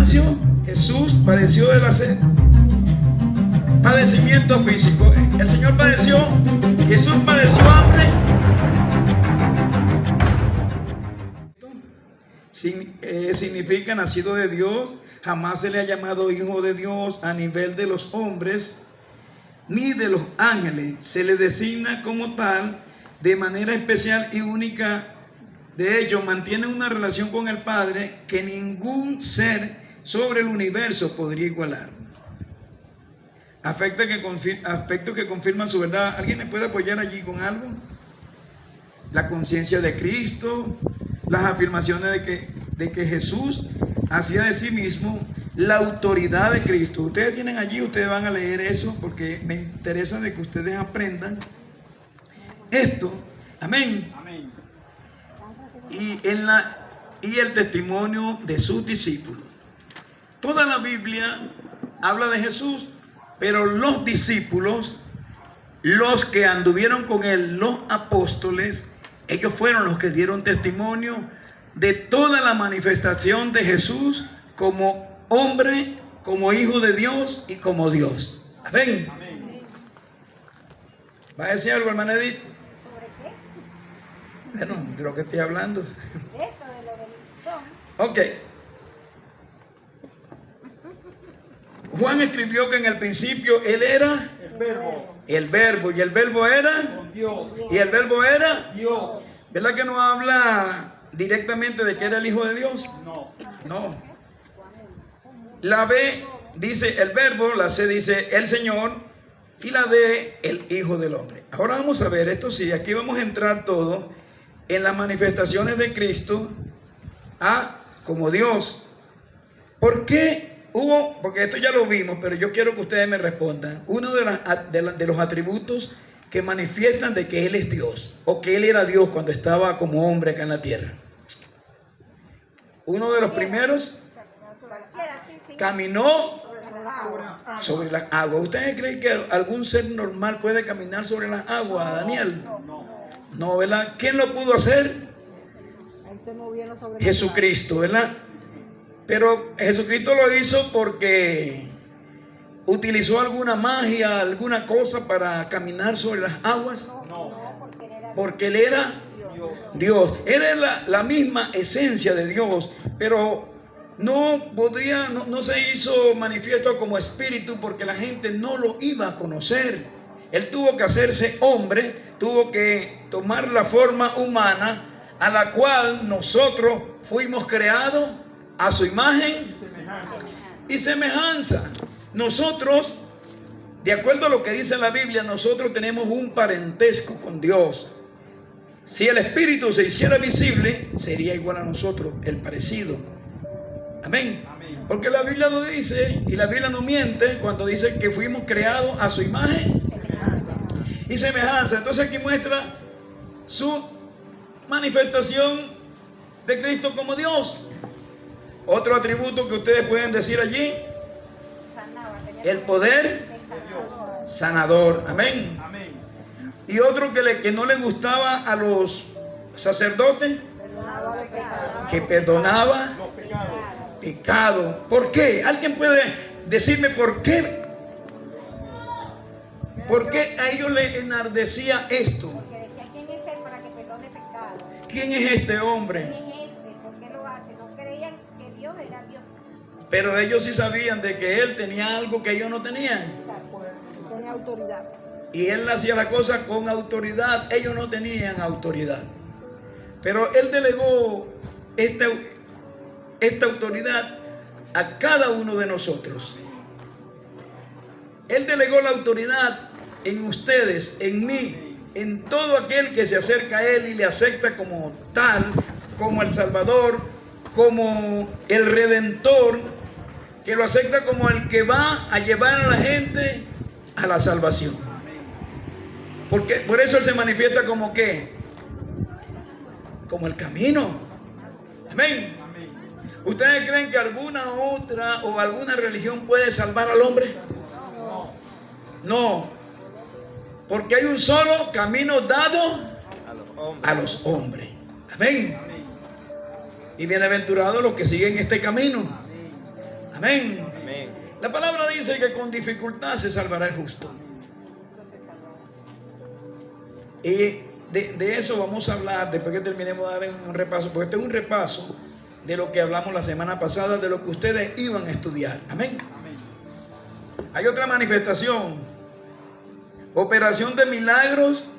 cansancio, Jesús padeció de la sed. Padecimiento físico. El Señor padeció, Jesús padeció hambre. Significa nacido de Dios. Jamás se le ha llamado hijo de Dios a nivel de los hombres ni de los ángeles. Se le designa como tal de manera especial y única. De hecho, mantiene una relación con el Padre que ningún ser sobre el universo podría igualar. Aspectos que confirman su verdad. ¿Alguien me puede apoyar allí con algo? La conciencia de Cristo, las afirmaciones de que Jesús hacía de sí mismo, la autoridad de Cristo. Ustedes tienen allí, ustedes van a leer eso porque me interesa de que ustedes aprendan esto. Amén. Amén. Y el testimonio de sus discípulos. Toda la Biblia habla de Jesús, pero los discípulos, los que anduvieron con él, los apóstoles, ellos fueron los que dieron testimonio de toda la manifestación de Jesús como hombre, como hijo de Dios y como Dios. Amén. Amén. ¿Va a decir algo, hermana Edith? ¿Sobre qué? Bueno, de lo que estoy hablando. De esto, de lo del don. Ok. Juan escribió que en el principio él era El verbo. el verbo, y el verbo era, Con Dios. y el verbo era, Dios. ¿verdad que no habla directamente de que era el hijo de Dios? No. No. La B dice el verbo, la C dice el Señor, y la D el Hijo del Hombre. Ahora vamos a ver, esto sí, aquí vamos a entrar todo en las manifestaciones de Cristo como Dios. ¿Por qué hubo? Porque esto ya lo vimos, pero yo quiero que ustedes me respondan. Uno de los atributos que manifiestan de que Él es Dios, o que Él era Dios cuando estaba como hombre acá en la tierra. Uno de los primeros, Cualquiera, sí, sí. caminó Sobre las aguas. sobre las aguas. ¿Ustedes creen que algún ser normal puede caminar sobre las aguas, Daniel? No. No, ¿verdad? ¿Quién lo pudo hacer? Él se movió sobre las Jesucristo, ¿verdad? Pero Jesucristo lo hizo porque utilizó alguna magia, alguna cosa para caminar sobre las aguas. aguas. No. No, porque él era Porque Él era Dios. Dios. Él era la misma esencia de Dios, pero no se hizo manifiesto como espíritu porque la gente no lo iba a conocer. Él tuvo que hacerse hombre, tuvo que tomar la forma humana a la cual nosotros fuimos creados a su imagen y semejanza. Nosotros, de acuerdo a lo que dice la Biblia, nosotros tenemos un parentesco con Dios. Si el Espíritu se hiciera visible, sería igual a nosotros, el parecido. Amén. Amén. Porque la Biblia lo dice, y la Biblia no miente cuando dice que fuimos creados a su imagen y semejanza. Entonces aquí muestra su manifestación de Cristo como Dios. Otro atributo que ustedes pueden decir allí, sanaba, tenía el poder sanador. sanador. Amén. Amén. Y otro que no le gustaba a los sacerdotes, Perdonaba los pecados. que perdonaba Los pecados. pecado. ¿Por qué? ¿Alguien puede decirme por qué? ¿Por qué a ellos les enardecía esto? Porque decía, ¿quién es él para que perdone pecado? ¿Quién es este ¿Quién hombre? es este? ¿Por qué lo hace? No creían que Dios era Dios. Pero ellos sí sabían de que él tenía algo que ellos no tenían. Tenía autoridad. Y él hacía la cosa con autoridad. Ellos no tenían autoridad. Pero él delegó esta autoridad a cada uno de nosotros. Él delegó la autoridad en ustedes, en mí, en todo aquel que se acerca a Él y le acepta como tal, como el Salvador, como el Redentor, que lo acepta como el que va a llevar a la gente a la salvación. Porque por eso Él se manifiesta como ¿qué? Como el camino. Amén. Amén. ¿Ustedes creen que alguna otra o alguna religión puede salvar al hombre? No. No. Porque hay un solo camino dado a los hombres. Amén. Amén. Y bienaventurados los que siguen este camino. Amén. Amén. La palabra dice que con dificultad se salvará el justo. Y de eso vamos a hablar después que terminemos de dar un repaso, porque este es un repaso de lo que hablamos la semana pasada, de lo que ustedes iban a estudiar. Amén. Hay otra manifestación: operación de milagros,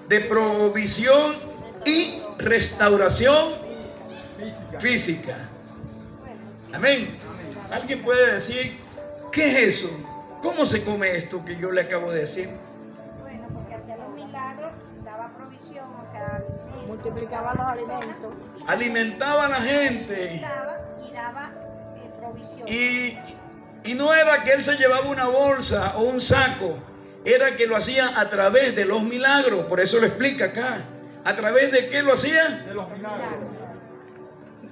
de provisión y restauración física. Amén. ¿Alguien puede decir qué es eso? ¿Cómo se come esto que yo le acabo de decir? Bueno, porque hacía los milagros, daba provisión, o sea, alimentos, Multiplicaba los alimentos. Alimentaba a la gente. y daba provisión. Y no era que él se llevaba una bolsa o un saco, era que lo hacía a través de los milagros. Por eso lo explica acá. ¿A través de qué lo hacía? De los milagros.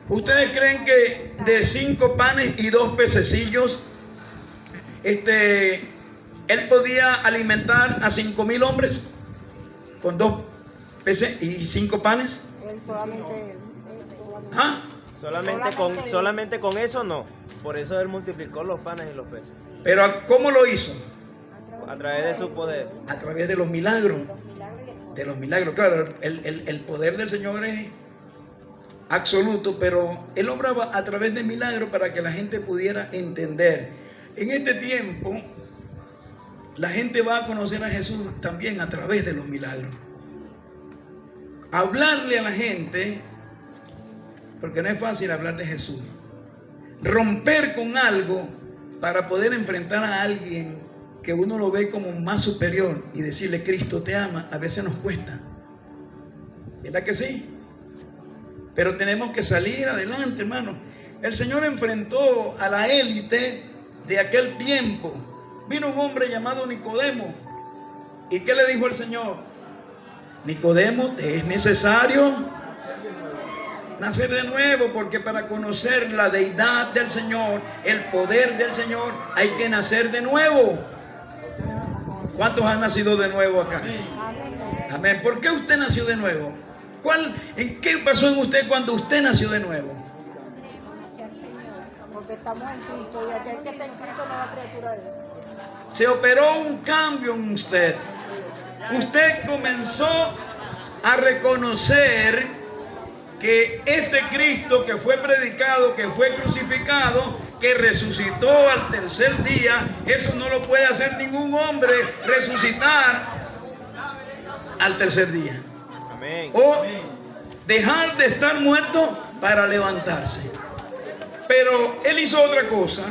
¿Ustedes creen que de 5 panes y 2 pececillos, él podía alimentar a 5,000 hombres con 2 peces y 5 panes? Él solamente. ¿Ah? Solamente con eso no. Por eso él multiplicó los panes y los peces. Pero ¿cómo lo hizo? A través de su poder. A través de los milagros. De los milagros, claro, el poder del Señor es absoluto, pero Él obraba a través de milagros para que la gente pudiera entender. En este tiempo, la gente va a conocer a Jesús también a través de los milagros. Hablarle a la gente, porque no es fácil hablar de Jesús. Romper con algo para poder enfrentar a alguien que uno lo ve como más superior y decirle Cristo te ama, a veces nos cuesta. ¿Verdad que sí? Pero tenemos que salir adelante, hermano. El Señor enfrentó a la élite de aquel tiempo. Vino un hombre llamado Nicodemo. ¿Y qué le dijo el Señor? Nicodemo, te es necesario nacer de nuevo, porque para conocer la deidad del Señor, el poder del Señor, hay que nacer de nuevo. ¿Cuántos han nacido de nuevo acá? Amén. ¿Por qué usted nació de nuevo? ¿En qué pasó en usted cuando usted nació de nuevo? Porque estamos en Cristo y aquel que está en Cristo nueva criatura es. Se operó un cambio en usted. Usted comenzó a reconocer que este Cristo que fue predicado, que fue crucificado, que resucitó al tercer día, eso no lo puede hacer ningún hombre, resucitar al tercer día. Amén. O dejar de estar muerto para levantarse. Pero Él hizo otra cosa.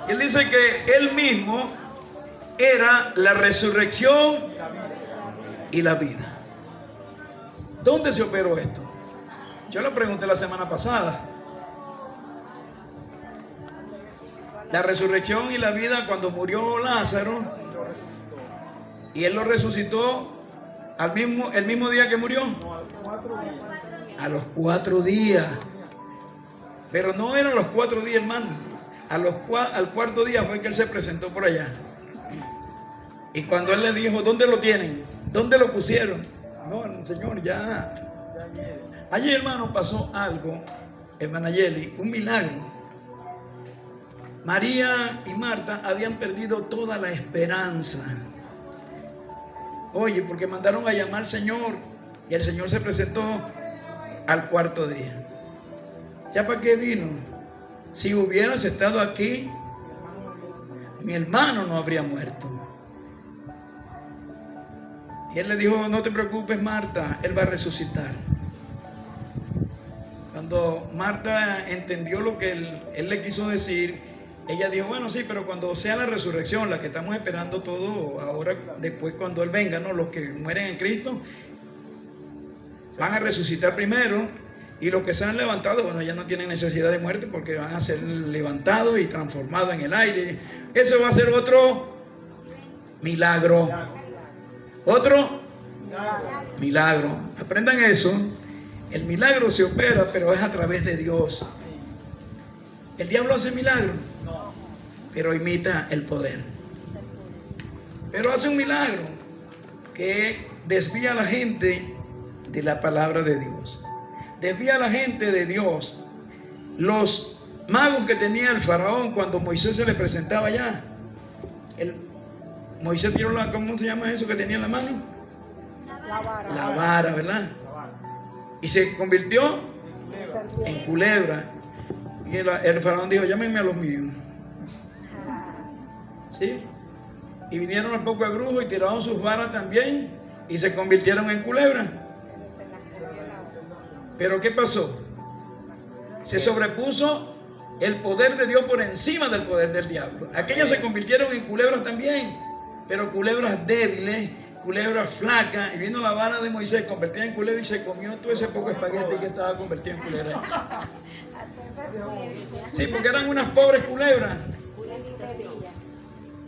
Él dice que Él mismo era la resurrección y la vida. ¿Dónde se operó esto? Yo lo pregunté la semana pasada. La resurrección y la vida, cuando murió Lázaro y Él lo resucitó el mismo día que murió. A los 4 días. Pero no eran los 4 días, hermano. Al cuarto día fue que Él se presentó por allá. Y cuando Él le dijo, ¿dónde lo tienen? ¿Dónde lo pusieron? No, Señor, ya. Allí, hermano, pasó algo, hermana Yeli, un milagro. María y Marta habían perdido toda la esperanza. Oye, porque mandaron a llamar al Señor y el Señor se presentó al 4.º día. ¿Ya para qué vino? Si hubieras estado aquí, mi hermano no habría muerto. Y Él le dijo, no te preocupes, Marta, Él va a resucitar. Cuando Marta entendió lo que él le quiso decir, ella dijo, bueno, sí, pero cuando sea la resurrección, la que estamos esperando todo ahora, después cuando Él venga, ¿no? Los que mueren en Cristo van a resucitar primero, y los que se han levantado, bueno, ya no tienen necesidad de muerte porque van a ser levantados y transformados en el aire. Eso va a ser otro milagro. Otro milagro. Aprendan eso. El milagro se opera, pero es a través de Dios. ¿El diablo hace milagro? Pero imita el poder. Pero hace un milagro que desvía a la gente de la palabra de Dios. Desvía a la gente de Dios. Los magos que tenía el faraón cuando Moisés se le presentaba allá. Moisés tiró la, ¿cómo se llama eso que tenía en la mano? La vara. La vara, ¿verdad? Y se convirtió en culebra. Y el faraón dijo, llámenme a los míos. ¿Sí? Y vinieron al poco de brujos y tiraron sus varas también y se convirtieron en culebra. Pero ¿qué pasó? Se sobrepuso el poder de Dios por encima del poder del diablo. Aquellas se convirtieron en culebras también, pero culebras débiles, culebras flacas. Y vino la vara de Moisés convertida en culebra y se comió todo ese poco espagueti que estaba convertido en culebra. Sí, porque eran unas pobres culebras.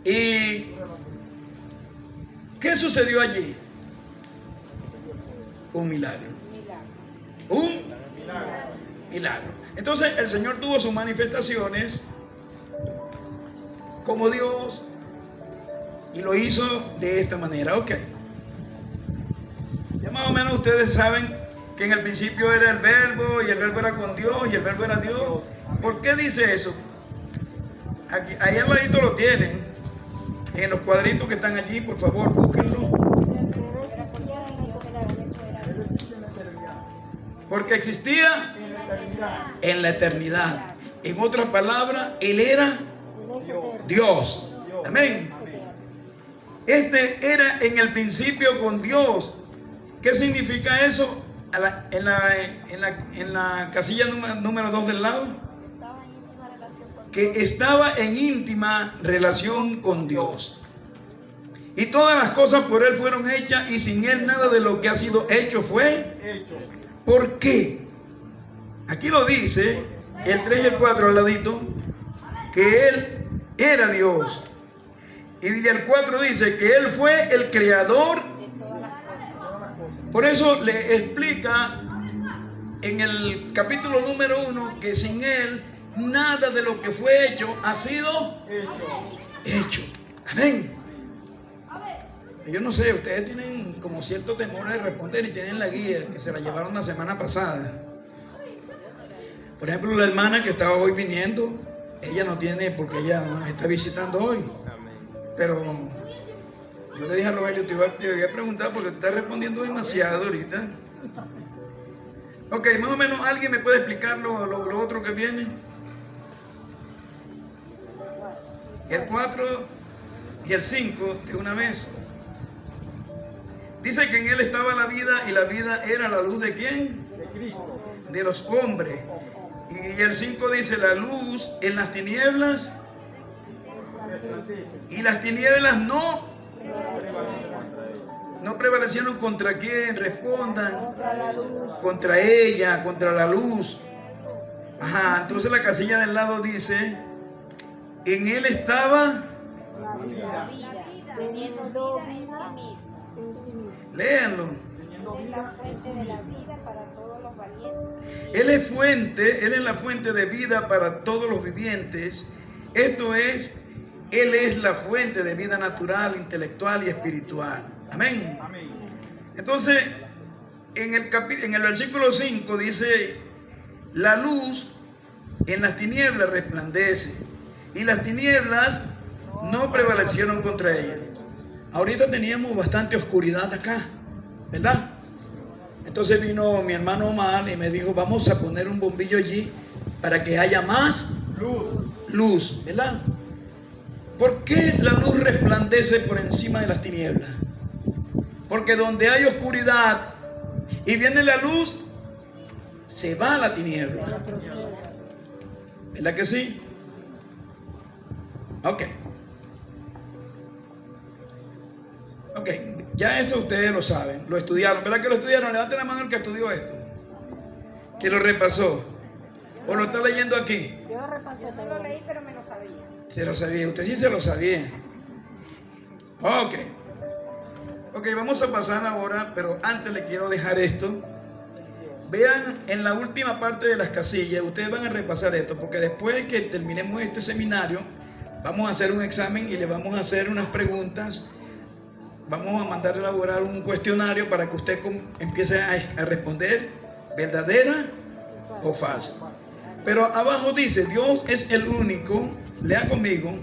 ¿Y qué sucedió allí? Un milagro. Un milagro. Entonces el Señor tuvo sus manifestaciones como Dios y lo hizo de esta manera. Ok. Ya más o menos ustedes saben que en el principio era el verbo y el verbo era con Dios y el verbo era Dios. ¿Por qué dice eso? Aquí, ahí al ladito lo tienen. En los cuadritos que están allí, por favor, búsquenlo. Porque existía en la eternidad. En otras palabras, Él era Dios. Amén. Este era en el principio con Dios. ¿Qué significa eso? En la casilla número 2 del lado. Que estaba en íntima relación con Dios. Y todas las cosas por Él fueron hechas y sin Él nada de lo que ha sido hecho fue hecho. ¿Por qué? Aquí lo dice el 3 y el 4 al ladito, que Él era Dios. Y el 4 dice que Él fue el creador. Por eso le explica en el capítulo número 1 que sin Él nada de lo que fue hecho ha sido hecho. Amén. Yo no sé, ustedes tienen como cierto temor de responder y tienen la guía que se la llevaron la semana pasada. Por ejemplo, la hermana que estaba hoy viniendo, ella no tiene porque ella nos está visitando hoy. Pero yo le dije a Rogelio, te iba a preguntar porque te estás respondiendo demasiado ahorita. Ok, más o menos alguien me puede explicar lo otro que viene. El 4 y el 5 de una vez. Dice que en Él estaba la vida y la vida era la luz de ¿quién? De Cristo. De los hombres. Y el 5 dice la luz en las tinieblas y las tinieblas no prevalecieron contra quién, respondan, contra ella, contra la luz. Ajá, entonces la casilla del lado dice en Él estaba La vida. Teniendo vida en sí mismo. léanlo. Es la fuente de la vida para todos los valientes. Él es fuente, Él es la fuente de vida para todos los vivientes. Esto es, Él es la fuente de vida natural, intelectual y espiritual. Amén. Amén. Entonces, en el versículo 5 dice, la luz en las tinieblas resplandece y las tinieblas no prevalecieron contra ella. Ahorita teníamos bastante oscuridad acá, ¿verdad? Entonces vino mi hermano Omar y me dijo, vamos a poner un bombillo allí para que haya más luz, ¿verdad? ¿Por qué la luz resplandece por encima de las tinieblas? Porque donde hay oscuridad y viene la luz, se va la tiniebla. ¿Verdad que sí? Ok. Ok, ya esto ustedes lo saben, lo estudiaron. ¿Verdad que lo estudiaron? Levanten la mano el que estudió esto. Que lo repasó. ¿O lo está leyendo aquí? Yo repasé Yo no lo leí, pero me lo sabía. Se lo sabía, usted sí se lo sabía. Ok. Ok, vamos a pasar ahora, pero antes le quiero dejar esto. Vean en la última parte de las casillas, ustedes van a repasar esto, porque después que terminemos este seminario, vamos a hacer un examen y le vamos a hacer unas preguntas. Vamos a mandar a elaborar un cuestionario para que usted empiece a responder verdadera o falsa. Pero abajo dice, Dios es el único, lea conmigo.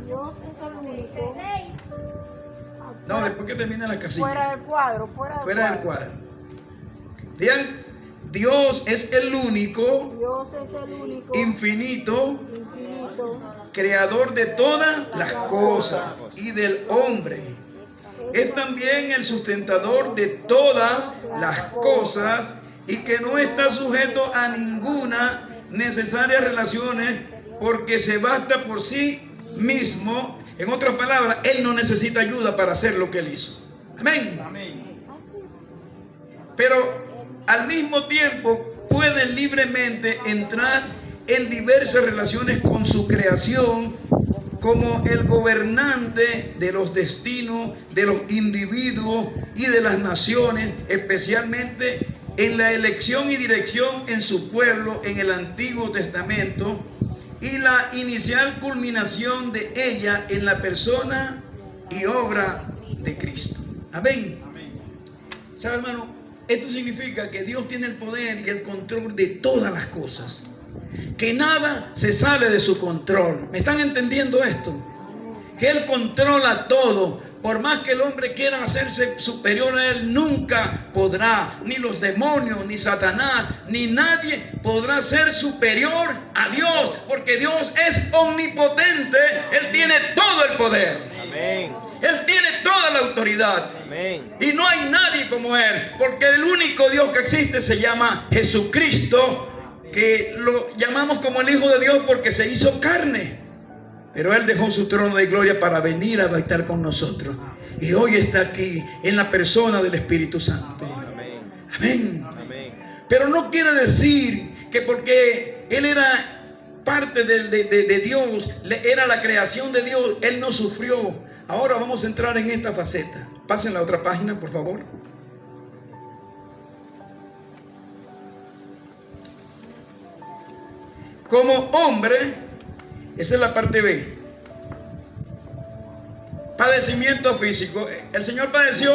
Dios es el único. No, después que termine la casilla. Fuera del cuadro, Fuera del cuadro. Digan, Dios es el único, Dios es el único, infinito, infinito, creador de todas las cosas y del hombre. Es también el sustentador de todas las cosas y que no está sujeto a ninguna necesaria relaciones porque se basta por sí mismo. En otras palabras, Él no necesita ayuda para hacer lo que Él hizo. Amén. Pero al mismo tiempo puede libremente entrar en diversas relaciones con su creación como el gobernante de los destinos de los individuos y de las naciones, especialmente en la elección y dirección en su pueblo en el Antiguo Testamento y la inicial culminación de ella en la persona y obra de Cristo. Amén. ¿Sabe, hermano? Esto significa que Dios tiene el poder y el control de todas las cosas, que nada se sale de su control. ¿Me están entendiendo esto? Que Él controla todo. Por más que el hombre quiera hacerse superior a Él, nunca podrá. Ni los demonios, ni Satanás, ni nadie podrá ser superior a Dios, porque Dios es omnipotente. Él tiene todo el poder. Amén. Él tiene toda la autoridad. Amén. Y no hay nadie como Él, porque el único Dios que existe se llama Jesucristo, que lo llamamos como el Hijo de Dios porque se hizo carne. Pero Él dejó su trono de gloria para venir a habitar con nosotros. Y hoy está aquí en la persona del Espíritu Santo. Amén. Amén. Amén. Pero no quiere decir que porque Él era parte de Dios, era la creación de Dios, Él no sufrió. Ahora vamos a entrar en esta faceta. Pasen la otra página, por favor. Como hombre, esa es la parte B. Padecimiento físico. El Señor padeció,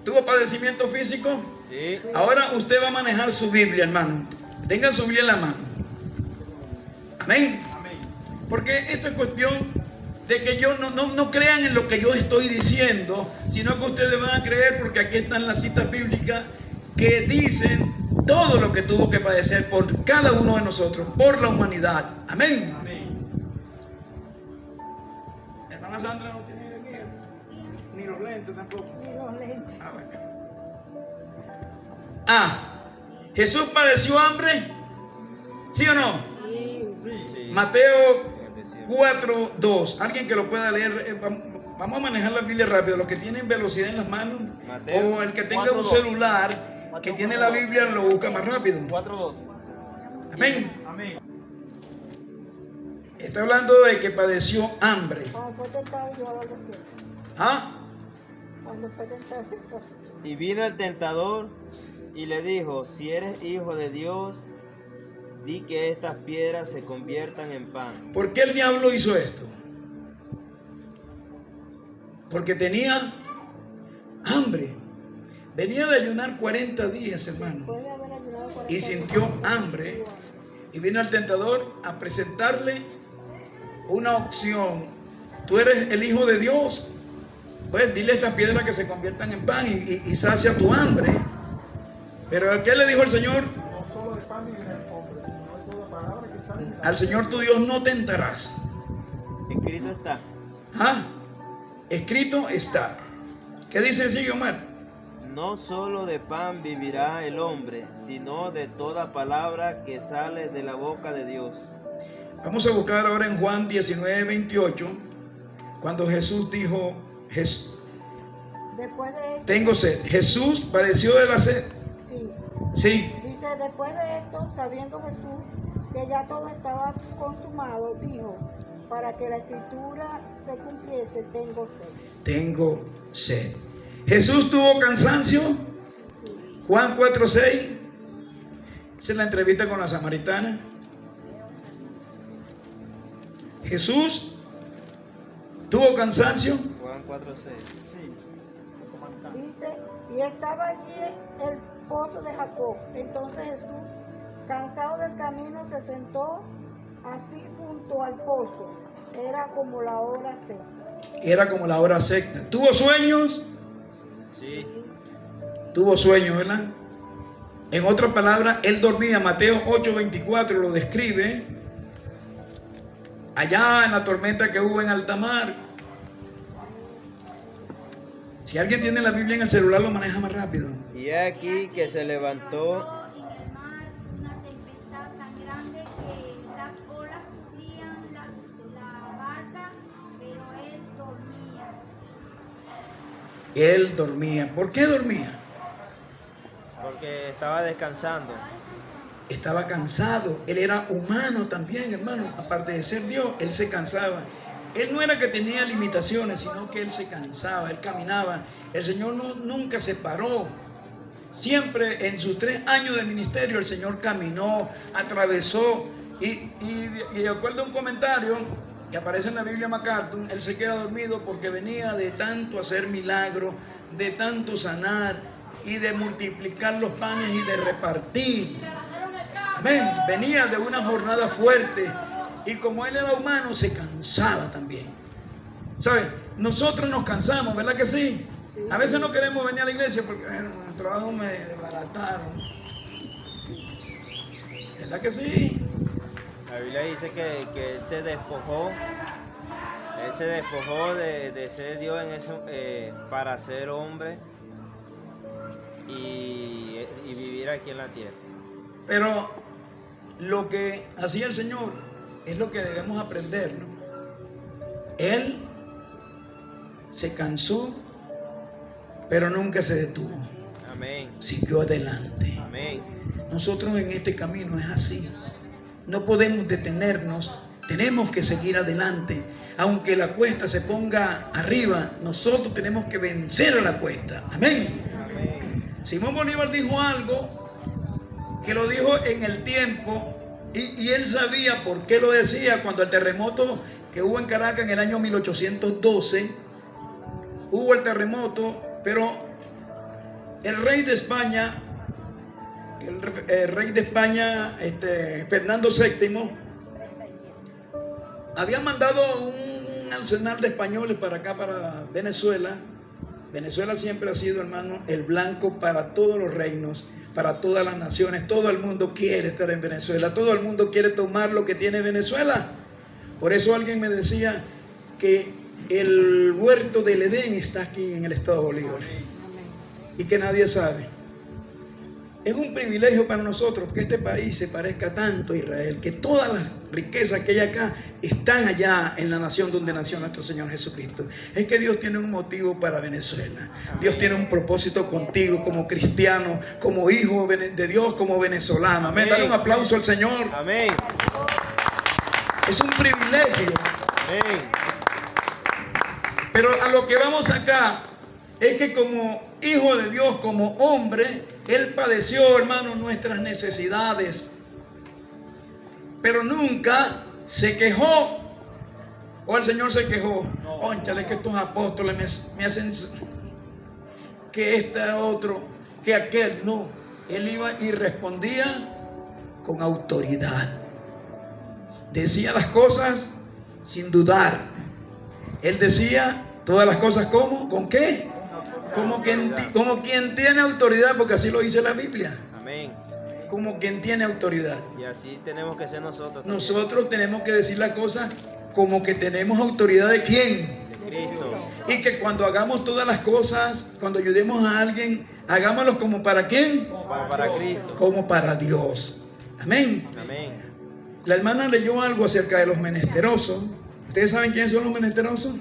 tuvo padecimiento físico. Sí. Ahora usted va a manejar su Biblia, hermano. Tengan su Biblia en la mano. Amén. Porque esto es cuestión de que yo no crean en lo que yo estoy diciendo, sino que ustedes van a creer, porque aquí están las citas bíblicas que dicen todo lo que tuvo que padecer por cada uno de nosotros, por la humanidad. Amén. Hermana Sandra no tiene guía, ni los lentes tampoco. ni los lentes. Jesús padeció hambre, ¿sí o no? Sí. Mateo 4:2. Alguien que lo pueda leer. Vamos a manejar la Biblia rápido. Los que tienen velocidad en las manos, Mateo o el que tenga un 4:2. celular que tiene la Biblia, lo busca más rápido. 4:2. Amén. Está hablando de que padeció hambre. Cuando fue tentado yo al desierto. Cuando fue tentado. Y vino el tentador y le dijo: si eres hijo de Dios, di que estas piedras se conviertan en pan. ¿Por qué el diablo hizo esto? Porque tenía hambre. Venía de ayunar 40 días, hermano. Puede haber ayunado 40 Y sintió hambre. Y vino el tentador a presentarle una opción. Tú eres el Hijo de Dios. Pues dile a estas piedras que se conviertan en pan y sacia tu hambre. Pero ¿qué le dijo el Señor? No solo de pan ni de hombre, sino de toda palabra que sale de la Al Señor tu Dios no tentarás. Escrito está. Escrito está. ¿Qué dice el Señor, Omar? No solo de pan vivirá el hombre, sino de toda palabra que sale de la boca de Dios. Vamos a buscar ahora en Juan 19:28, cuando Jesús dijo, Después de esto, tengo sed. Jesús padeció de la sed. sí. Sí. Dice, después de esto, sabiendo Jesús que ya todo estaba consumado, dijo, para que la escritura se cumpliese, tengo sed. Tengo sed. Jesús tuvo cansancio. Sí. Juan 4:6. Esa es la entrevista con la samaritana. Jesús tuvo cansancio. Juan 4:6. Sí, la samaritana. Dice, y estaba allí el pozo de Jacob. Entonces Jesús, Cansado del camino, se sentó así junto al pozo. Era como la hora sexta. Era como la hora sexta. ¿Tuvo sueños? Sí. Tuvo sueños, ¿verdad? En otras palabras, él dormía. Mateo 8:24 lo describe. Allá en la tormenta que hubo en alta mar. Si alguien tiene la Biblia en el celular, lo maneja más rápido. Y aquí que se levantó En el mar una tempestad tan grande que las olas cubrían la barca, pero él dormía. Él dormía. ¿Por qué dormía? porque estaba descansando. Estaba cansado. Él era humano también, hermano. Aparte de ser Dios, él se cansaba. Él no era que tenía limitaciones, sino que él se cansaba, él caminaba. El Señor nunca se paró. Siempre en sus 3 años de ministerio el Señor caminó, atravesó. Y de acuerdo a un comentario que aparece en la Biblia MacArthur, él se queda dormido porque venía de tanto hacer milagros, de tanto sanar y de multiplicar los panes y de repartir. Amén. Venía de una jornada fuerte y como él era humano se cansaba también. ¿Sabe? Nosotros nos cansamos, ¿verdad que sí? A veces no queremos venir a la iglesia porque bueno, el trabajo me desbarataron. ¿Verdad que sí? La Biblia dice que él se despojó. Él se despojó de ser Dios en eso, para ser hombre y vivir aquí en la tierra. Pero lo que hacía el Señor es lo que debemos aprender, ¿no? Él se cansó, pero nunca se detuvo. Amén. Siguió adelante. Amén. Nosotros en este camino es así. No podemos detenernos. Tenemos que seguir adelante. Aunque la cuesta se ponga arriba, nosotros tenemos que vencer a la cuesta. Amén. Amén. Simón Bolívar dijo algo que lo dijo en el tiempo y él sabía por qué lo decía. Cuando el terremoto que hubo en Caracas en el año 1812, hubo el terremoto, pero el rey de España, Fernando VII, había mandado un arsenal de españoles para acá, para Venezuela. Venezuela siempre ha sido, hermano, el blanco para todos los reinos, para todas las naciones. Todo el mundo quiere estar en Venezuela, todo el mundo quiere tomar lo que tiene Venezuela. Por eso alguien me decía que el huerto del Edén está aquí en el estado de Bolívar y que nadie sabe. Es un privilegio para nosotros que este país se parezca tanto a Israel, que todas las riquezas que hay acá están allá en la nación donde nació nuestro Señor Jesucristo. Es que Dios tiene un motivo para Venezuela. Dios tiene un propósito contigo como cristiano, como hijo de Dios, como venezolano. Amén. Dale un aplauso al Señor. Amén. Es un privilegio. Amén. Pero a lo que vamos acá es que como hijo de Dios, como hombre, Él padeció, hermano, nuestras necesidades. Pero nunca se quejó. O el Señor se quejó. Ónchale, que estos apóstoles me hacen que este otro, que aquel. No. Él iba y respondía con autoridad. Decía las cosas sin dudar. Él decía todas las cosas ¿cómo? ¿Con qué? Como quien tiene autoridad, porque así lo dice la Biblia. Amén. Como quien tiene autoridad. Y así tenemos que ser nosotros también. Nosotros tenemos que decir las cosas como que tenemos autoridad de quién. De Cristo. Y que cuando hagamos todas las cosas, cuando ayudemos a alguien, hagámoslo como para quién. Como para Cristo. Como para Dios. Amén. Amén. La hermana leyó algo acerca de los menesterosos. ¿Ustedes saben quiénes son los menesterosos?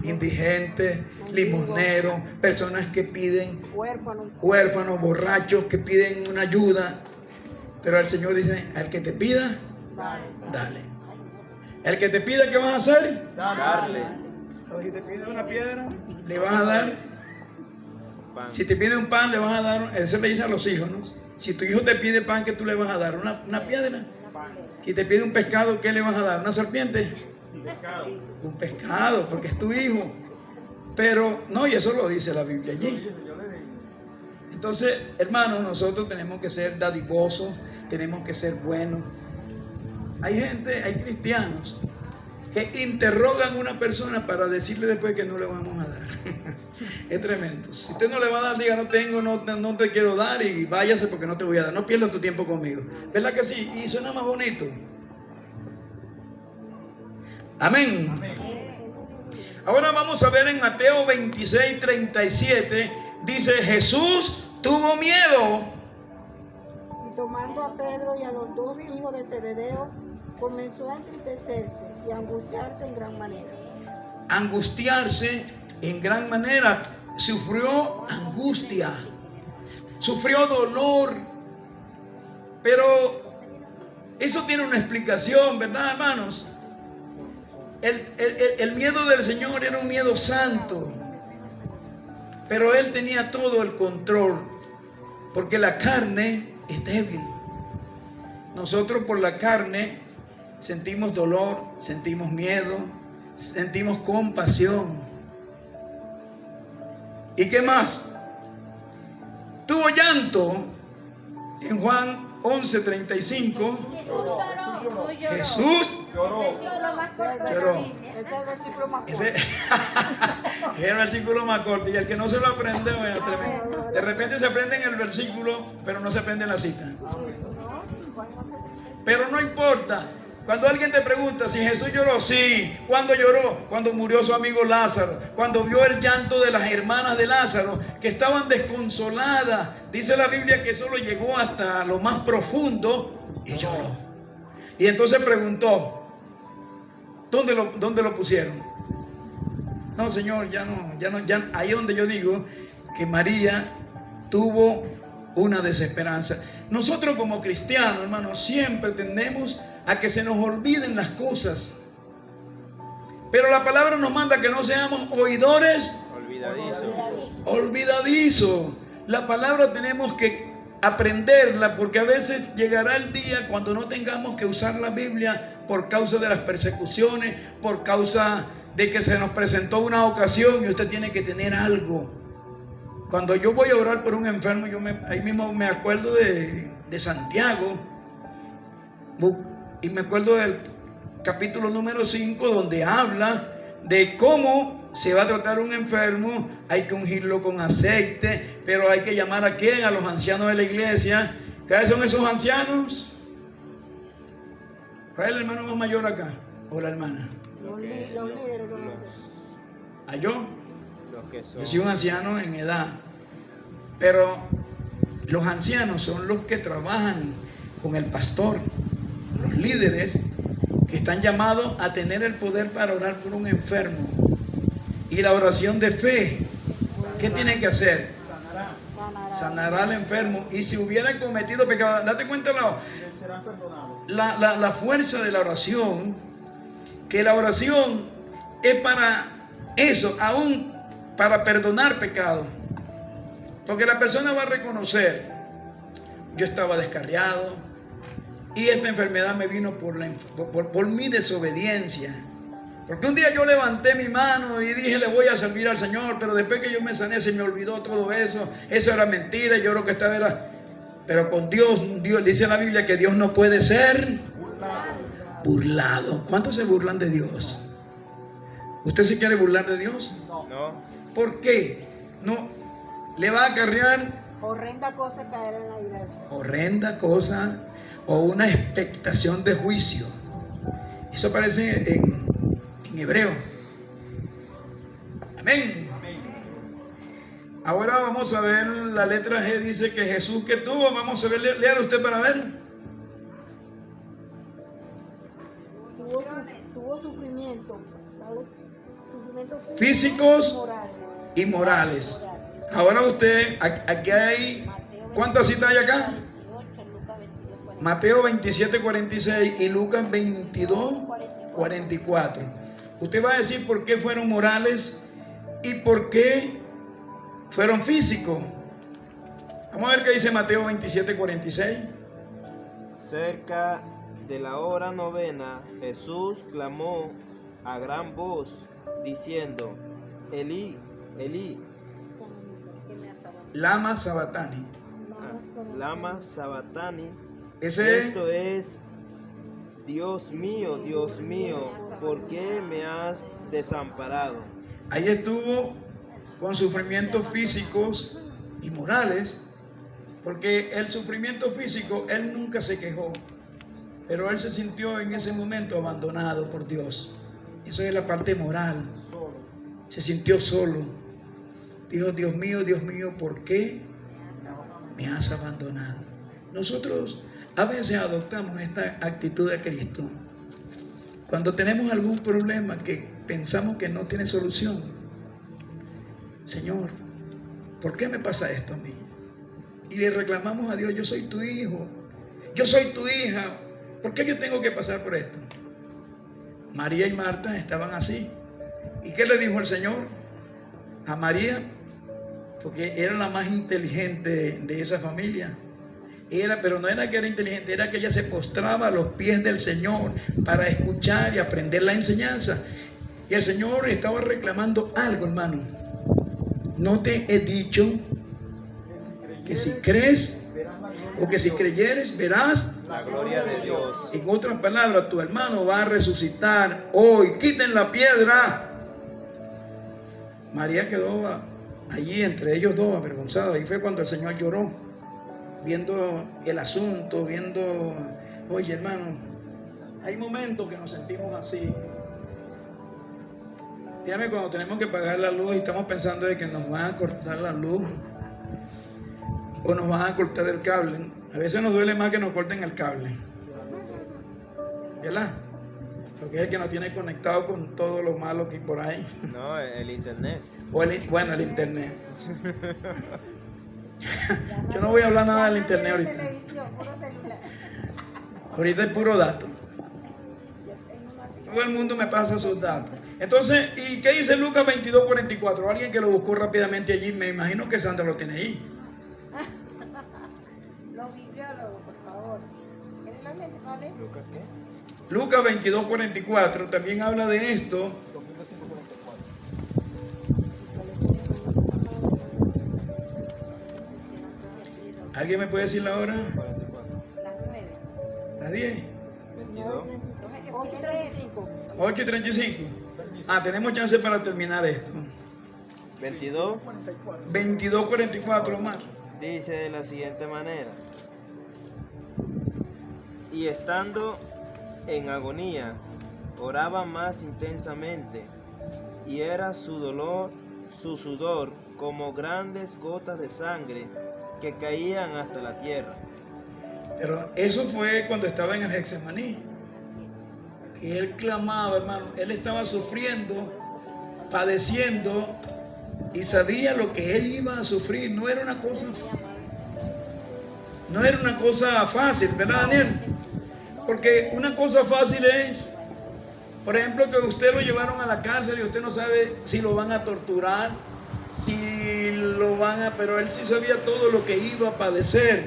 Indigentes, limosneros, personas que piden, huérfanos, borrachos, que piden una ayuda. Pero el Señor dice, al que te pida, dale. El que te pida, ¿qué vas a hacer? Darle. Si te pide una piedra, le vas a dar. Pan. Si te pide un pan, le vas a dar. Eso le dice a los hijos, ¿no? Si tu hijo te pide pan, ¿qué tú le vas a dar? Una piedra. Si te pide un pescado, ¿qué le vas a dar? ¿Una serpiente? Un pescado, porque es tu hijo. Pero no, y eso lo dice la Biblia allí. Entonces, hermanos, nosotros tenemos que ser dadivosos, tenemos que ser buenos. Hay gente, hay cristianos que interrogan a una persona para decirle después que no le vamos a dar. Es tremendo. Si usted no le va a dar, diga no tengo, no te quiero dar y váyase porque no te voy a dar. No pierdas tu tiempo conmigo. ¿Verdad que sí? Y suena más bonito. Amén. Ahora vamos a ver en Mateo 26, 37. Dice, Jesús tuvo miedo. Y tomando a Pedro y a los dos hijos de Zebedeo, comenzó a entristecerse y a angustiarse en gran manera. Angustiarse en gran manera. Sufrió angustia, sufrió dolor. Pero eso tiene una explicación, ¿verdad, hermanos? El miedo del Señor era un miedo santo, pero Él tenía todo el control, porque la carne es débil. Nosotros por la carne sentimos dolor, sentimos miedo, sentimos compasión. ¿Y qué más? Tuvo llanto en Juan 11:35. Jesús lloró. Ese es el versículo más corto. Ese es el versículo más corto. Y el que no se lo aprende, vaya, tremendo. De repente se aprende en el versículo, pero no se aprende en la cita. Pero no importa. Cuando alguien te pregunta si Jesús lloró, sí. ¿Cuándo lloró? Cuando murió su amigo Lázaro. Cuando vio el llanto de las hermanas de Lázaro, que estaban desconsoladas. Dice la Biblia que eso lo llegó hasta lo más profundo y lloró. Y entonces preguntó, ¿dónde lo pusieron? No, Señor, ya no. Ahí es donde yo digo que María tuvo una desesperanza. Nosotros como cristianos, hermanos, siempre tendemos a que se nos olviden las cosas. Pero la palabra nos manda que no seamos oidores olvidadizos. La palabra tenemos que aprenderla, porque a veces llegará el día cuando no tengamos que usar la Biblia por causa de las persecuciones, por causa de que se nos presentó una ocasión y usted tiene que tener algo. Cuando yo voy a orar por un enfermo, ahí mismo me acuerdo de Santiago, y me acuerdo del capítulo número 5, donde habla de cómo se va a tratar un enfermo. Hay que ungirlo con aceite, pero hay que llamar ¿a quién? A los ancianos de la iglesia. ¿Cuáles son esos ancianos? ¿Cuál es el hermano más mayor acá? ¿O la hermana? Los líderes. ¿A yo? Que son... Yo soy un anciano en edad, pero los ancianos son los que trabajan con el pastor, los líderes que están llamados a tener el poder para orar por un enfermo. Y la oración de fe, ¿qué tienen que hacer? Sanará al enfermo. Y si hubiera cometido pecado, date cuenta la fuerza de la oración, que la oración es para eso, aún para perdonar pecados. Porque la persona va a reconocer, yo estaba descarriado y esta enfermedad me vino por mi desobediencia. Porque un día yo levanté mi mano y dije, le voy a servir al Señor, pero después que yo me sané se me olvidó todo eso. Eso era mentira, yo lo que estaba era... Pero con Dios dice la Biblia que Dios no puede ser burlado. ¿Cuántos se burlan de Dios? ¿Usted se quiere burlar de Dios? No. ¿Por qué? No. Le va a acarrear horrenda cosa caer en la ira. Horrenda cosa o una expectación de juicio. Eso aparece en hebreo. Amén. Ahora vamos a ver la letra G. Dice que Jesús que tuvo. Vamos a ver, léalo usted para ver. Tuvo sufrimiento físicos y morales. Ahora usted, aquí hay, ¿cuántas citas hay acá? Mateo 27, 46 y Lucas 22, 44. Usted va a decir por qué fueron morales y por qué fueron físicos. Vamos a ver qué dice Mateo 27, 46. Cerca de la hora novena, Jesús clamó a gran voz, diciendo, Elí, Elí, Lama Sabatani. Lama Sabatani. Ese Esto es: Dios mío, ¿por qué me has desamparado? ahí estuvo con sufrimientos físicos y morales, porque el sufrimiento físico, él nunca se quejó, pero él se sintió en ese momento abandonado por Dios. Eso es la parte moral. Se sintió solo. Dijo: Dios mío, ¿por qué me has abandonado? Nosotros a veces adoptamos esta actitud de Cristo. Cuando tenemos algún problema que pensamos que no tiene solución: Señor, ¿por qué me pasa esto a mí? Y le reclamamos a Dios: yo soy tu hijo, yo soy tu hija, ¿por qué yo tengo que pasar por esto? María y Marta estaban así. ¿Y qué le dijo el Señor a María? Porque era la más inteligente de esa familia. Pero no era que era inteligente, era que ella se postraba a los pies del Señor para escuchar y aprender la enseñanza. Y el Señor estaba reclamando algo, hermano. ¿No te he dicho que si crees o que si creyeres verás La gloria de Dios. En otras palabras, tu hermano va a resucitar hoy. Quiten la piedra. María quedó allí entre ellos dos avergonzada. Ahí fue cuando el Señor lloró, viendo el asunto, viendo, oye hermano, hay momentos que nos sentimos así. Dígame, cuando tenemos que pagar la luz y estamos pensando de que nos van a cortar la luz o nos van a cortar el cable. A veces nos duele más que nos corten el cable, ¿verdad? Porque es el que nos tiene conectado con todo lo malo que hay por ahí. No, el internet. O el internet. Yo no voy a hablar nada del internet ahorita. Ahorita es puro dato. Todo el mundo me pasa sus datos. Entonces, ¿y qué dice Lucas 22:44? Alguien que lo buscó rápidamente allí, me imagino que Sandra lo tiene ahí. Los bibliólogos, por favor. ¿Vale? ¿Lucas qué? Lucas 22:44 también habla de esto. ¿Alguien me puede decir la hora? 44. Las 9. ¿Las 10? 22. 8:35. 8:35. Tenemos chance para terminar esto. 22. 22:44, Omar. Dice de la siguiente manera: y estando en agonía, oraba más intensamente, y era su dolor, su sudor, como grandes gotas de sangre que caían hasta la tierra. Pero eso fue cuando estaba en el Getsemaní. Y él clamaba, hermano. Él estaba sufriendo, padeciendo, y sabía lo que él iba a sufrir. No era una cosa fácil, ¿verdad, Daniel? Porque una cosa fácil es, por ejemplo, que usted lo llevaron a la cárcel y usted no sabe si lo van a torturar, pero él sí sabía todo lo que iba a padecer.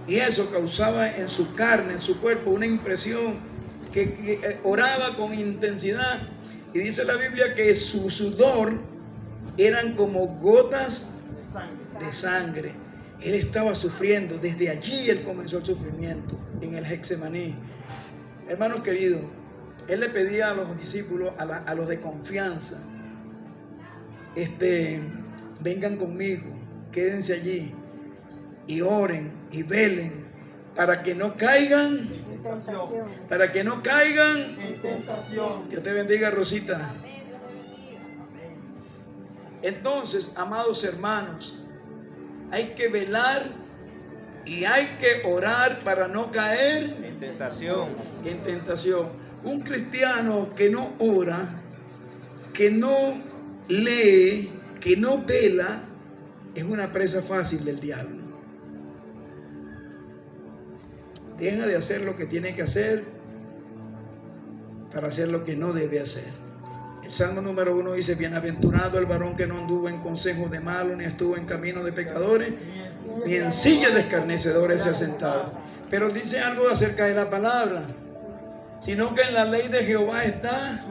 Y eso causaba en su carne, en su cuerpo, una impresión que oraba con intensidad. Y dice la Biblia que su sudor eran como gotas de sangre. Él estaba sufriendo. Desde allí él comenzó el sufrimiento, en el Getsemaní. Hermanos queridos, él le pedía a los discípulos, a los de confianza, vengan conmigo, quédense allí y oren y velen para que no caigan En tentación. Dios te bendiga, Rosita. Entonces, amados hermanos, hay que velar y hay que orar para no caer En tentación. en tentación. Un cristiano que no ora, que no lee, que no vela, es una presa fácil del diablo. Deja de hacer lo que tiene que hacer para hacer lo que no debe hacer. El Salmo número 1 dice: bienaventurado el varón que no anduvo en consejos de malos, ni estuvo en camino de pecadores, ni en silla de escarnecedores se ha sentado. Pero dice algo acerca de la palabra, sino que en la ley de Jehová está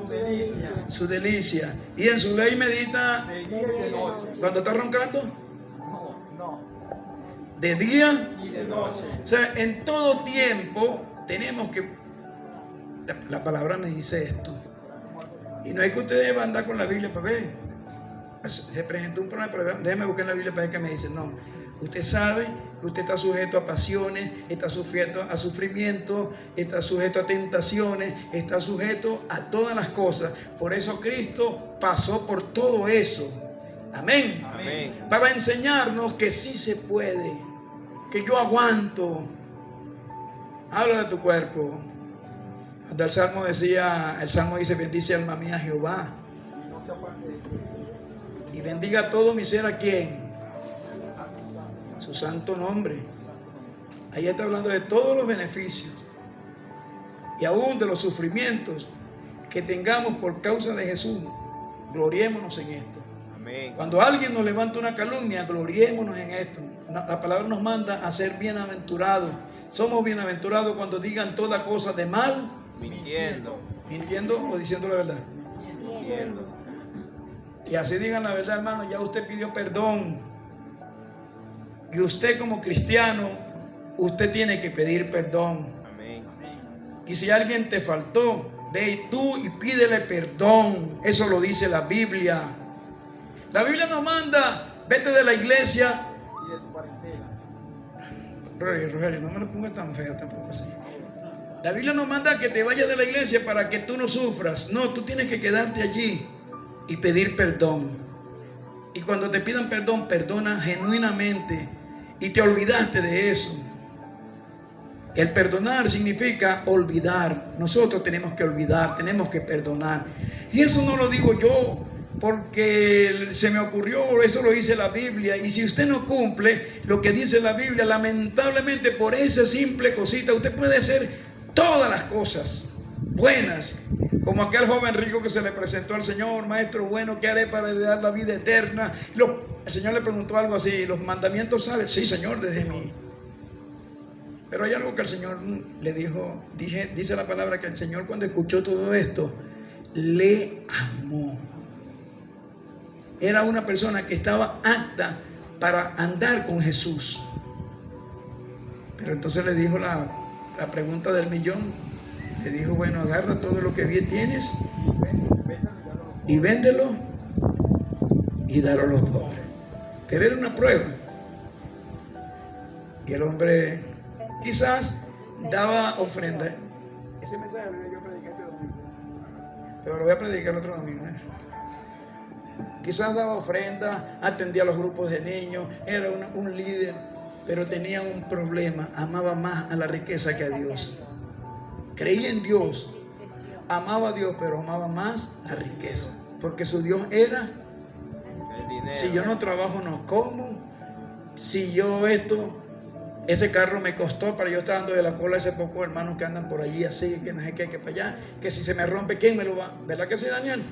su delicia, y en su ley medita. De día y de noche. ¿Cuando está roncando? No. de día. y de noche. O sea, en todo tiempo tenemos que... La palabra me dice esto. Y no es que ustedes van a andar con la Biblia para ver. Se presentó un problema, pero déjeme buscar la Biblia para ver que me dice. No, usted sabe que usted está sujeto a pasiones, está sujeto a sufrimiento, está sujeto a tentaciones, está sujeto a todas las cosas. Por eso Cristo pasó por todo eso. Amén. Amén. Para enseñarnos que sí se puede, que yo aguanto. Habla de tu cuerpo. Cuando el Salmo dice, bendice alma mía Jehová, Y no se aparte de ti. y bendiga todo mi ser a quién, su santo nombre. Ahí está hablando de todos los beneficios y aún de los sufrimientos que tengamos por causa de Jesús. Gloriémonos en esto. Amén. Cuando alguien nos levanta una calumnia, gloriémonos en esto. La palabra nos manda a ser bienaventurados. Somos bienaventurados cuando digan toda cosa de mal, mintiendo o diciendo la verdad. Mintiendo. Y así digan la verdad, hermano, ya usted pidió perdón. Y usted como cristiano, usted tiene que pedir perdón. Amén. Y si alguien te faltó, ve tú y pídele perdón. Eso lo dice la Biblia. La Biblia nos manda, vete de la iglesia. Y de tu parentela. Rogelio, no me lo pongas tan feo tampoco así. La Biblia nos manda que te vayas de la iglesia para que tú no sufras. No, tú tienes que quedarte allí y pedir perdón. Y cuando te pidan perdón, perdona genuinamente y te olvidaste de eso. El perdonar significa olvidar. Nosotros tenemos que olvidar, tenemos que perdonar. Y eso no lo digo yo porque se me ocurrió, eso lo dice la Biblia. Y si usted no cumple lo que dice la Biblia, lamentablemente por esa simple cosita, usted puede hacer todas las cosas buenas, como aquel joven rico que se le presentó al Señor, maestro bueno, ¿qué haré para heredar la vida eterna? El Señor le preguntó algo así, ¿los mandamientos sabes? Sí, Señor, desde mí. Pero hay algo que el Señor le dijo, dice la palabra que el Señor cuando escuchó todo esto, le amó. Era una persona que estaba apta para andar con Jesús. Pero entonces le dijo la pregunta del millón. Le dijo, bueno, agarra todo lo que bien tienes y véndelo y dalo a los pobres. Pero era una prueba. Y el hombre quizás daba ofrenda. Ese mensaje lo voy a predicar este domingo, pero lo voy a predicar otro domingo. Quizás daba ofrenda, atendía a los grupos de niños, era un líder, pero tenía un problema, amaba más a la riqueza que a Dios. Creía en Dios, amaba a Dios, pero amaba más la riqueza, porque su Dios era, El dinero. si yo no trabajo no como, si yo ese carro me costó para yo estar dando de la cola a ese poco hermanos que andan por allí así, que no sé qué, que para allá, que si se me rompe, ¿quién me lo va? ¿Verdad que sí, Daniel?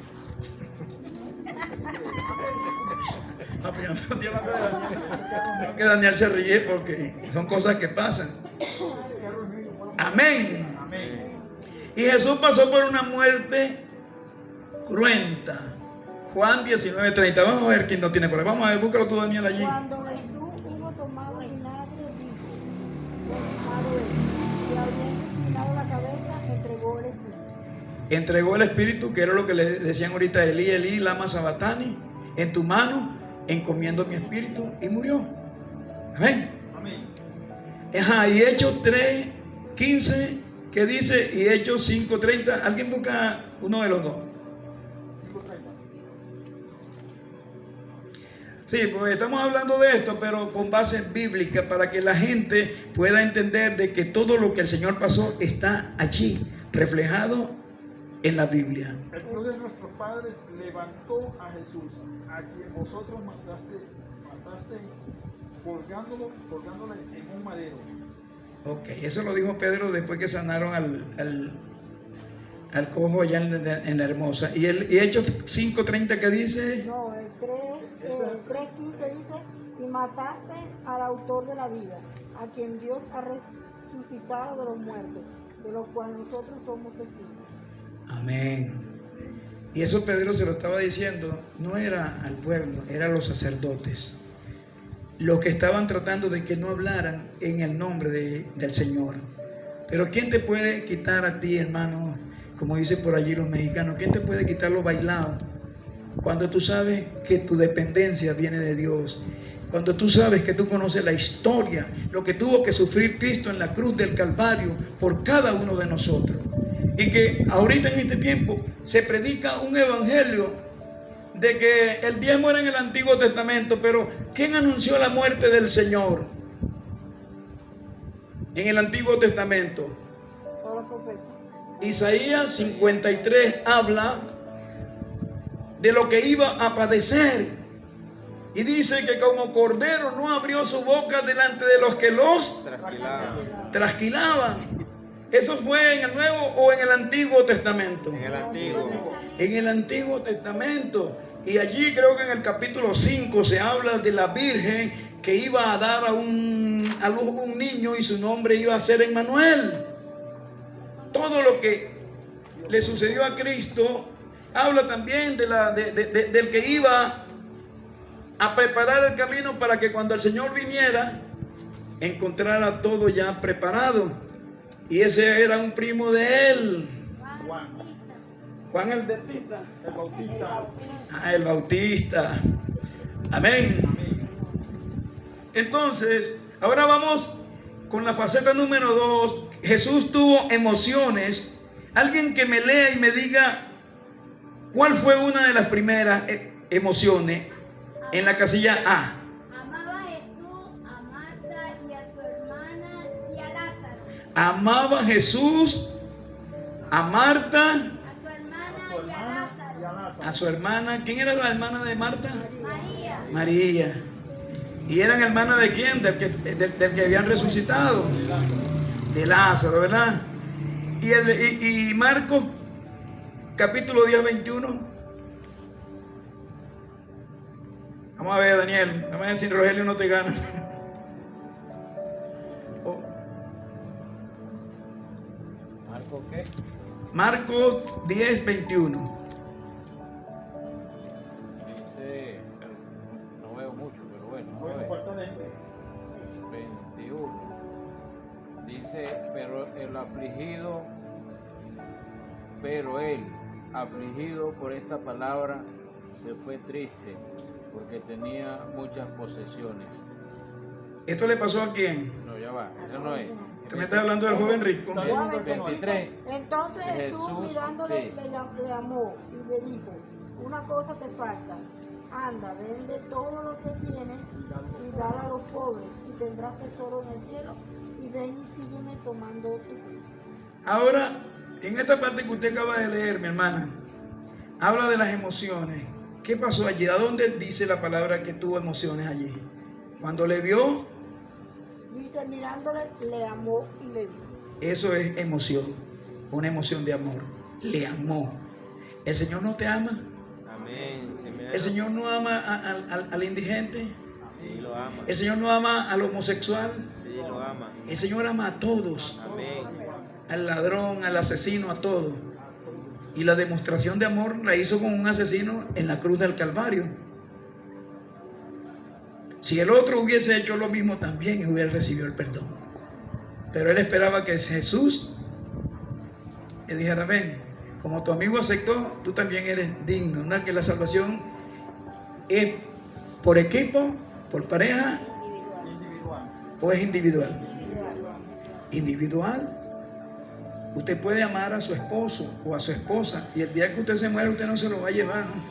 Que Daniel se ríe porque son cosas que pasan. Amén. Amén. Y Jesús pasó por una muerte cruenta. Juan 19:30. Vamos a ver quién lo tiene por ahí. Vamos a ver, búscalo tú, Daniel, allí. Cuando Jesús hubo tomado vinagre, dijo, consumado es, y habiendo inclinado la cabeza, entregó el espíritu. Entregó el espíritu, que era lo que le decían ahorita, Elí, Elí, lama sabatani, en tu mano encomiendo mi espíritu, y murió. Amén. Amén. Ajá, y Hechos 3:15, que dice, y Hechos 5:30. ¿Alguien busca uno de los dos? 5:30. Sí, pues estamos hablando de esto, pero con base bíblica, para que la gente pueda entender de que todo lo que el Señor pasó está allí, reflejado en la Biblia. El Dios de nuestros padres levantó a Jesús, a quien vosotros mataste colgándole en un madero. Ok, eso lo dijo Pedro después que sanaron al cojo allá en la Hermosa. ¿Y Hechos 5:30 que dice? No, el 3:15 dice, y mataste al autor de la vida, a quien Dios ha resucitado de los muertos, de los cuales nosotros somos testigos. Amén. Y eso Pedro se lo estaba diciendo, no era al pueblo, era a los sacerdotes. los que estaban tratando de que no hablaran en el nombre del Señor. Pero ¿quién te puede quitar a ti, hermano? Como dicen por allí los mexicanos, ¿quién te puede quitar lo bailado? Cuando tú sabes que tu dependencia viene de Dios. Cuando tú sabes que tú conoces la historia, lo que tuvo que sufrir Cristo en la cruz del Calvario por cada uno de nosotros. Y que ahorita en este tiempo se predica un evangelio de que el diezmo era en el Antiguo Testamento, pero ¿quién anunció la muerte del Señor en el Antiguo Testamento? Todos los profetas. Isaías 53 habla de lo que iba a padecer y dice que como cordero no abrió su boca delante de los que los trasquilaban. ¿Eso fue en el Nuevo o en el Antiguo Testamento? En el Antiguo. En el Antiguo Testamento. Y allí creo que en el capítulo 5 se habla de la Virgen que iba a dar a luz un niño y su nombre iba a ser Emmanuel. Todo lo que le sucedió a Cristo habla también del que iba a preparar el camino para que cuando el Señor viniera encontrara todo ya preparado. Y ese era un primo de él, Juan el Bautista. El Bautista. Ah, el Bautista. Amén. Entonces, ahora vamos con la faceta número 2. Jesús tuvo emociones. Alguien que me lea y me diga cuál fue una de las primeras emociones en la casilla A. Amaba a Jesús, a Marta y a su hermana y a Lázaro. Amaba a Jesús, a Marta, A su hermana y a Lázaro. a su hermana. ¿Quién era la hermana de Marta? María. María. ¿Y eran hermanas de quién? Del que habían resucitado. De Lázaro, ¿verdad? Y Marcos, capítulo 10, 21. Vamos a ver, Daniel. Vamos a ver si Rogelio no te gana. Oh. ¿Marco qué? Marcos 10, 21. Dice, no veo mucho, pero bueno, Bueno, falta de 21. Dice, pero él, afligido por esta palabra, se fue triste, porque tenía muchas posesiones. ¿Esto le pasó a quién? No, ya va, eso no es. ¿Usted me está hablando del joven rico? Está El bien. 23. Entonces Jesús, Jesús, mirándole, sí. le llamó y le dijo: una cosa te falta, anda, vende todo lo que tienes y dale a los pobres, y tendrás tesoro en el cielo, y ven y sígueme tomando tu cruz. Ahora, en esta parte que usted acaba de leer, mi hermana, habla de las emociones. ¿Qué pasó allí? ¿A dónde dice la palabra que tuvo emociones allí? Cuando le vio, Dice, mirándole, le amó y le dijo. eso es emoción, una emoción de amor. Le amó. ¿El Señor no te ama? Amén. ¿El Señor no ama al indigente? Sí, lo ama. ¿El Señor no ama al homosexual? Sí, lo ama. El Señor ama a todos, Amén. al ladrón, al asesino, a todos. Y la demostración de amor la hizo con un asesino en la cruz del Calvario. Si el otro hubiese hecho lo mismo, también hubiera recibido el perdón. Pero él esperaba que Jesús le dijera: ven, como tu amigo aceptó, tú también eres digno. ¿No? Que la salvación es por equipo, por pareja, individual. o es individual. Individual. Usted puede amar a su esposo o a su esposa, y el día que usted se muere, usted no se lo va a llevar, ¿no?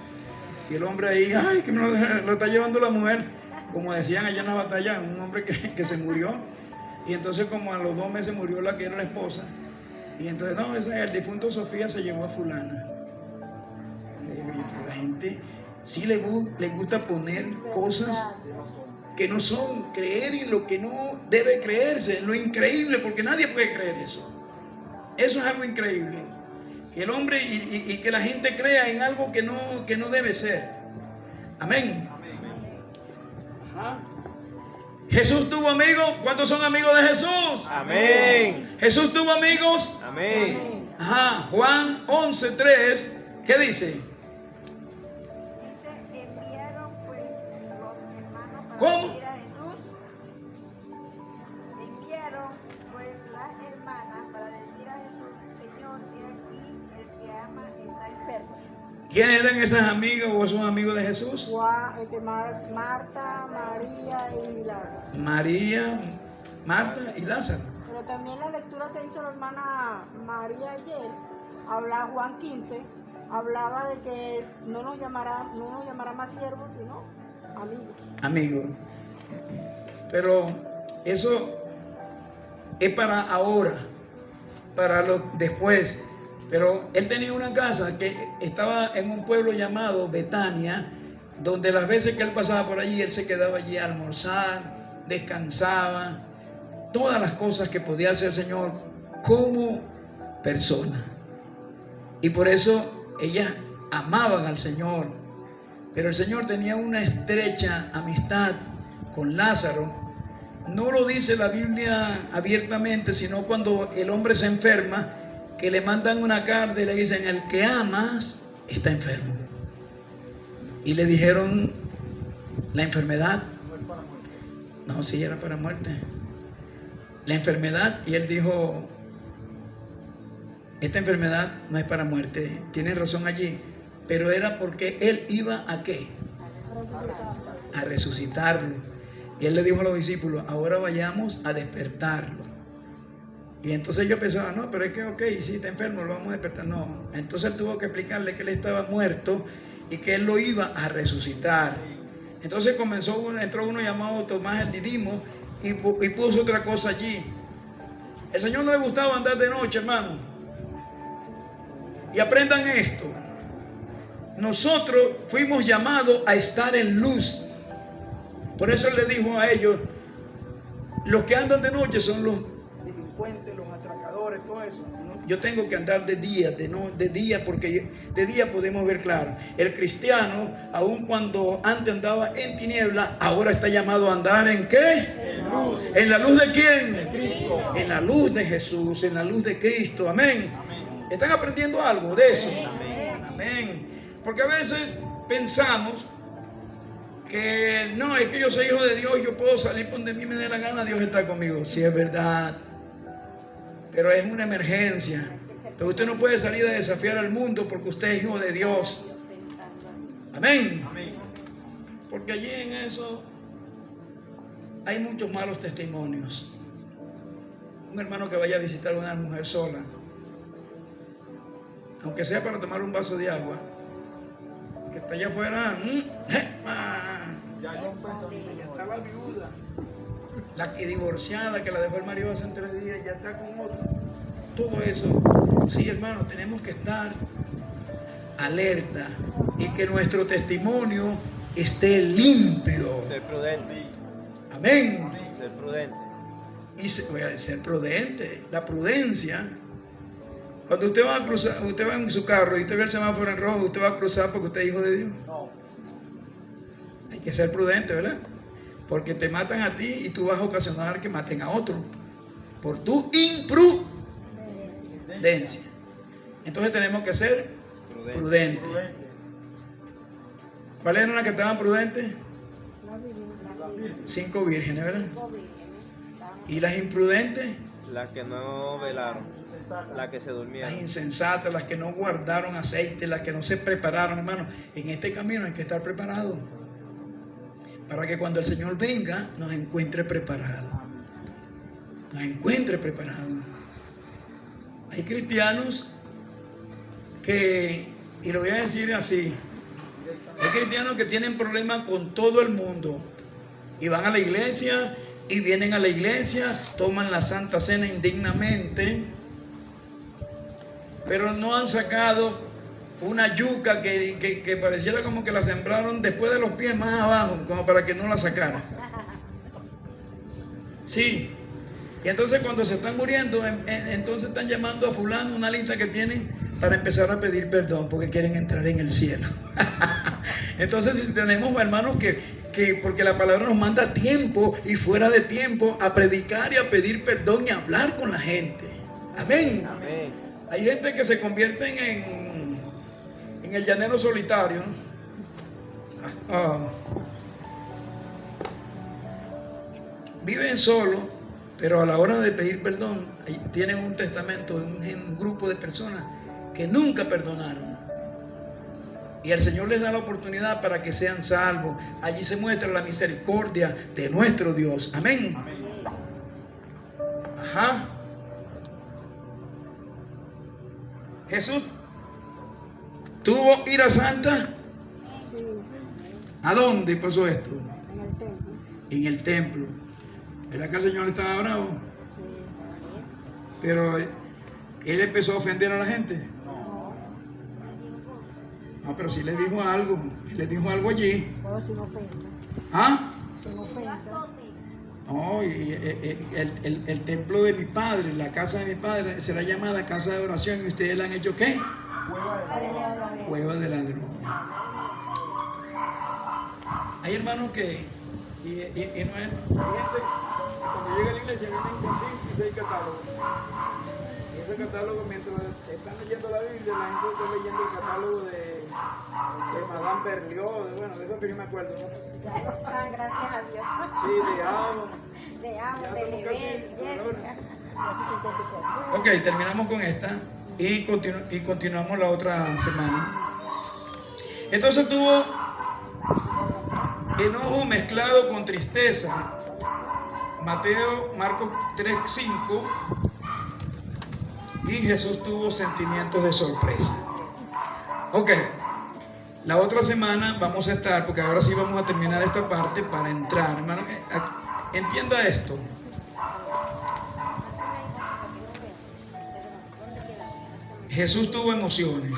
Y el hombre ahí, ay, que me lo está llevando la mujer. Como decían allá en la batalla, un hombre que se murió, y entonces como a los 2 meses murió la que era la esposa, y entonces no, el difunto Sofía se llevó a fulana. La gente sí le gusta poner cosas que no son, creer en lo que no debe creerse, en lo increíble, porque nadie puede creer eso. Eso es algo increíble. Que el hombre y que la gente crea en algo que no debe ser. Amén. Ajá. Jesús tuvo amigos. ¿Cuántos son amigos de Jesús? Amén. Jesús tuvo amigos. Amén. Ajá. Juan 11:3. ¿Qué dice? Dice, enviaron pues los hermanos para ¿Cómo? decir a Jesús ¿Quiénes eran esas amigas o esos amigos de Jesús? Marta, María y Lázaro. María, Marta y Lázaro. Pero también la lectura que hizo la hermana María ayer, habla Juan 15, hablaba de que no nos llamará más siervos, sino amigos. Amigos. Pero eso es para ahora, para lo después. Pero él tenía una casa que estaba en un pueblo llamado Betania, donde las veces que él pasaba por allí, él se quedaba allí a almorzar, descansaba, todas las cosas que podía hacer el Señor como persona. Y por eso ellas amaban al Señor. Pero el Señor tenía una estrecha amistad con Lázaro. No lo dice la Biblia abiertamente, sino cuando el hombre se enferma, que le mandan una carta y le dicen: el que amas está enfermo. Y le dijeron: la enfermedad. No, sí, era para muerte. La enfermedad. Y él dijo: esta enfermedad no es para muerte. Tienen razón allí. Pero era porque él iba ¿a qué? A resucitarlo. Y él le dijo a los discípulos: ahora vayamos a despertarlo. Y entonces yo pensaba: no, pero es que ok, si está enfermo lo vamos a despertar. No, entonces él tuvo que explicarle que él estaba muerto y que él lo iba a resucitar. Entonces entró uno llamado Tomás el Didimo y puso otra cosa allí. El Señor no le gustaba andar de noche, hermano. Y aprendan esto: nosotros fuimos llamados a estar en luz. Por eso él le dijo a ellos: los que andan de noche son los delincuentes, los atracadores, todo eso. Yo tengo que andar de día, porque de día podemos ver claro. El cristiano, aun cuando antes andaba en tiniebla, ahora está llamado a andar ¿en qué? En luz. ¿En la luz de quién? De Cristo. En la luz de Jesús, en la luz de Cristo. Amén. Amén. ¿Están aprendiendo algo de eso? Amén. Amén. Porque a veces pensamos que no, es que yo soy hijo de Dios, yo puedo salir por donde a mí me dé la gana, Dios está conmigo. Sí, es verdad, pero es una emergencia. Pero usted no puede salir a desafiar al mundo porque usted es hijo de Dios. Amén. Porque allí en eso hay muchos malos testimonios. Un hermano que vaya a visitar a una mujer sola, aunque sea para tomar un vaso de agua, que está allá afuera, Ya está la viuda. la que divorciada, que la dejó el marido hace 3 días, ya está con otro. Todo eso, sí, hermano, tenemos que estar alerta y que nuestro testimonio esté limpio. Ser prudente. Amén. Ser prudente. Y ser prudente. La prudencia. Cuando usted va a cruzar, usted va en su carro y usted ve el semáforo en rojo, usted va a cruzar porque usted es hijo de Dios. No. Hay que ser prudente, ¿verdad? Porque te matan a ti y tú vas a ocasionar que maten a otro por tu imprudencia. Entonces tenemos que ser prudentes. ¿Cuáles eran las que estaban prudentes? 5 vírgenes, ¿verdad? ¿Y las imprudentes? Las que no velaron, las que se durmieron. Las insensatas, las que no guardaron aceite, las que no se prepararon, hermano. En este camino hay que estar preparados para que cuando el Señor venga nos encuentre preparados. Nos encuentre preparados. Hay cristianos que, y lo voy a decir así, hay cristianos que tienen problemas con todo el mundo y van a la iglesia y vienen a la iglesia, toman la Santa Cena indignamente, pero no han sacado una yuca que pareciera como que la sembraron después de los pies más abajo, como para que no la sacaran. Sí. Y entonces cuando se están muriendo, entonces están llamando a fulano, una lista que tienen para empezar a pedir perdón porque quieren entrar en el cielo. Entonces si tenemos hermanos que porque la palabra nos manda a tiempo y fuera de tiempo a predicar y a pedir perdón y a hablar con la gente. Amén. Amén. Hay gente que se convierten en el llanero solitario, ¿no? Viven solos, pero a la hora de pedir perdón tienen un testamento de un grupo de personas que nunca perdonaron. Y el Señor les da la oportunidad para que sean salvos. Allí se muestra la misericordia de nuestro Dios. Amén. Amén. Ajá. Jesús tuvo ira santa. Sí, ¿A dónde pasó esto? en el templo. En el templo. ¿Verdad que el Señor estaba bravo? Sí. Pero él empezó a ofender a la gente. No, pero sí le dijo algo. Él le dijo algo allí. Pero sin ofensa. ¿Ah? Sin Lo ofensa. azote. No, y el templo de mi padre, la casa de mi padre, será llamada casa de oración. ¿Y ustedes la han hecho qué? Cueva de Cueva de ladrones. Hay hermanos que, y no es, Hay gente que cuando llega a la iglesia vienen con 5 y 6 catálogos. Y ese catálogo, mientras están leyendo la Biblia, la gente está leyendo el catálogo de Madame Berlioz, bueno, de eso que yo me acuerdo, ¿no? Ah, gracias a Dios. Sí, de Avon. Te amo, Ya te estamos casi libero, Jessica. Ok, terminamos con esta y continuamos la otra semana. Entonces tuvo enojo mezclado con tristeza. Marcos 3:5. Y Jesús tuvo sentimientos de sorpresa. Ok, la otra semana vamos a estar, porque ahora sí vamos a terminar esta parte para entrar. Hermano, entienda esto. Jesús tuvo emociones.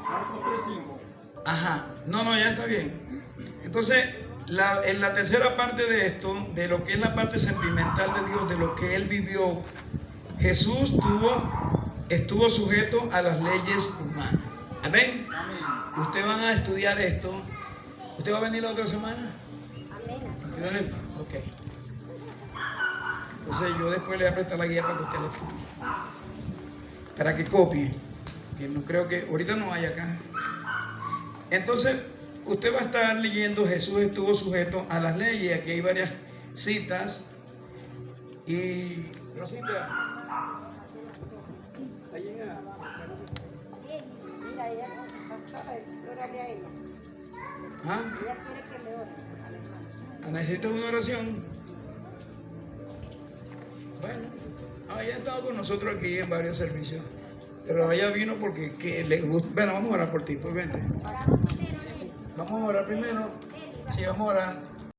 Marcos 3:5. Ajá, no, ya está bien. Entonces, en la tercera parte de esto, de lo que es la parte sentimental de Dios, de lo que Él vivió, Jesús estuvo sujeto a las leyes humanas. Amén. Amén. Ustedes van a estudiar esto. ¿Usted va a venir la otra semana? Amén. ¿Estudiar esto? Ok. Entonces yo después le voy a prestar la guía para que usted lo estudie. Para que copie. Que no creo que ahorita no hay acá. Entonces, usted va a estar leyendo Jesús estuvo sujeto a las leyes. Aquí hay varias citas. Y Rosita, ahí en la- Mira, ella, pastora, órale a ella. ¿Ah? Ella quiere que le ore al hermano. ¿Necesitas una oración? Bueno, ella ha estado con nosotros aquí en varios servicios. Pero ella vino porque le gusta. Bueno, vamos a orar por ti, pues vente. Oramos primero. Vamos a orar primero. Sí, vamos a orar.